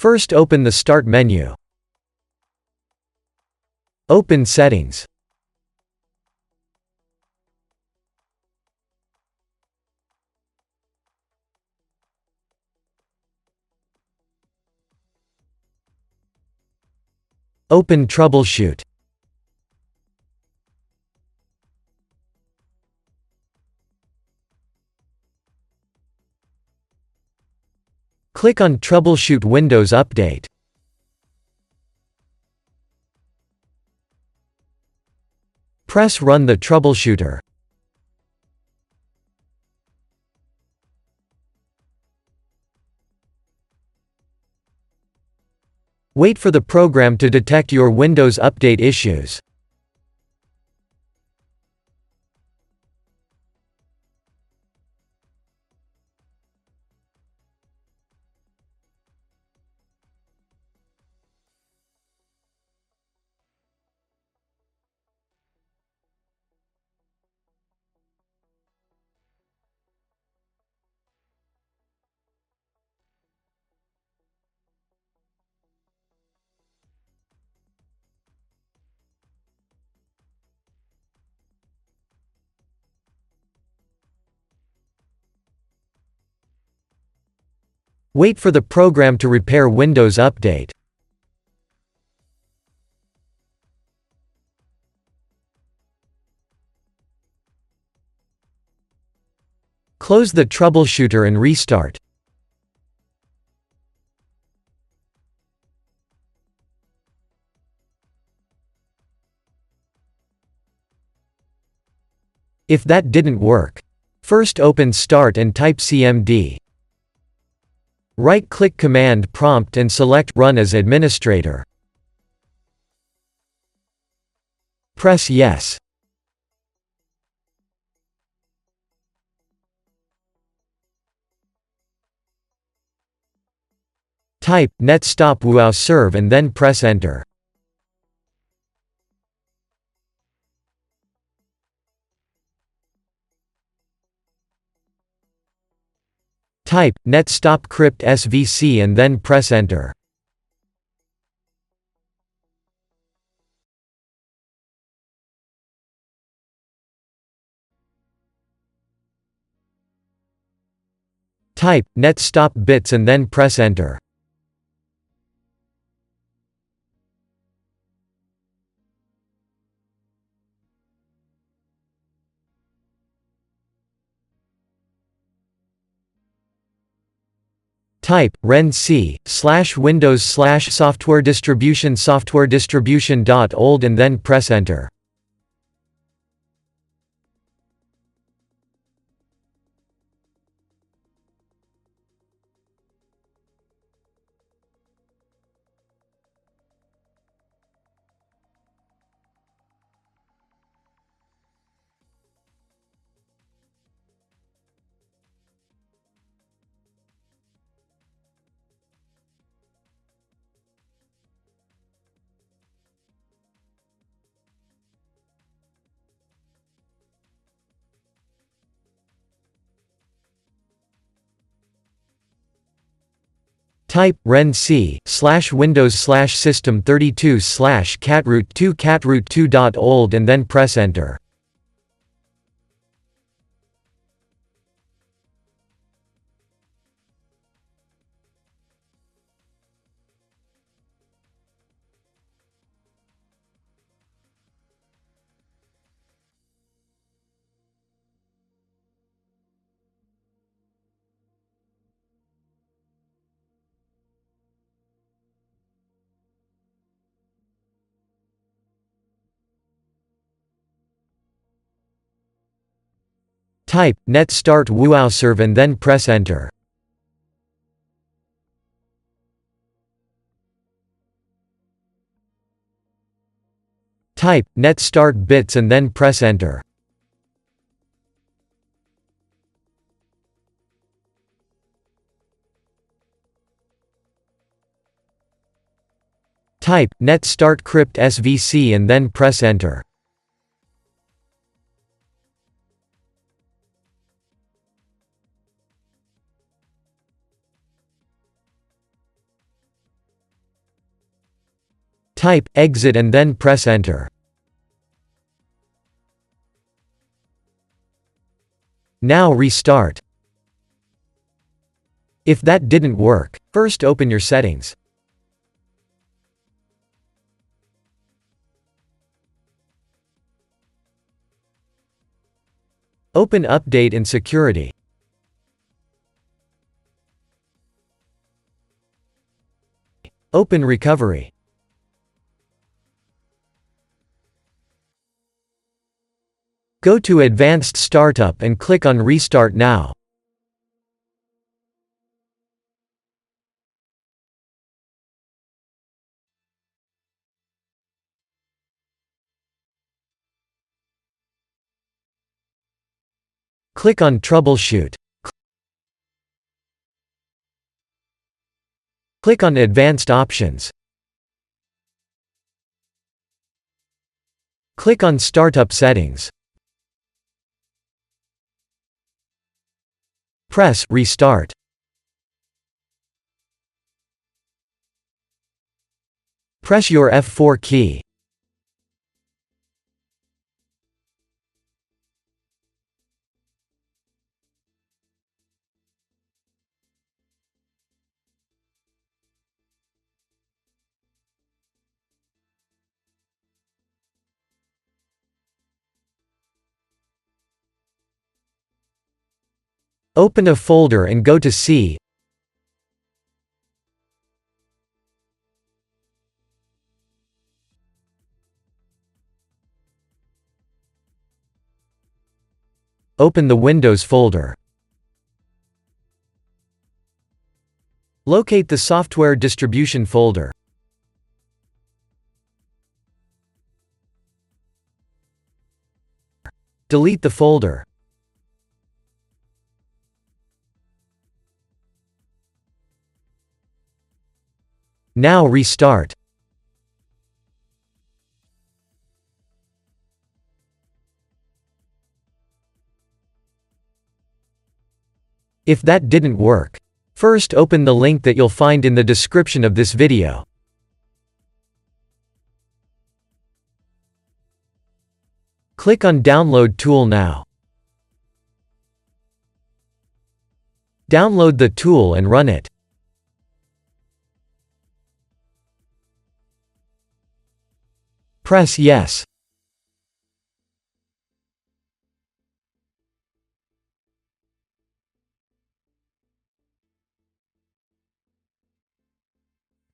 First open the Start menu. Open Settings. Open Troubleshoot. Click on Troubleshoot Windows Update. Press Run the troubleshooter. Wait for the program to detect your Windows Update issues. Wait for the program to repair Windows Update. Close the troubleshooter and restart. If that didn't work, first open Start and type CMD. Right-click Command Prompt and select Run as Administrator. Press Yes. Type netstop wow serve and then press Enter. Type netstop crypt svc and then press Enter. Type netstop bits and then press Enter. Type renc/windows/software distribution.old and then press Enter. Type renc/windows/system32/catroot2catroot2.old and then press Enter. Type netstart wowserve and then press Enter. Type netstart bits and then press Enter. Type netstart crypt svc and then press Enter. Type, exit and then press enter. Now restart. If that didn't work, first open your settings. Open Update and Security. Open Recovery. Go to Advanced Startup and click on Restart Now. Click on Troubleshoot. Click on Advanced Options. Click on Startup Settings. Press Restart. Press your F4 key. Open a folder and go to C. Open the Windows folder. Locate the Software Distribution folder. Delete the folder. Now restart. If that didn't work, first open the link that you'll find in the description of this video. Click on Download Tool now. Download the tool and run it. Press Yes.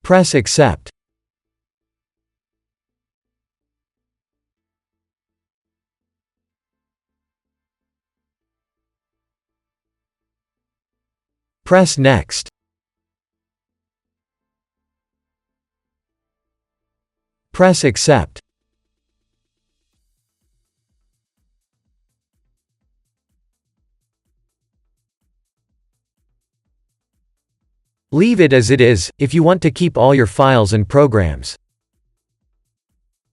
Press Accept. Press Next. Press Accept. Leave it as it is, if you want to keep all your files and programs.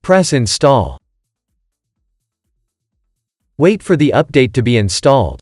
Press Install. Wait for the update to be installed.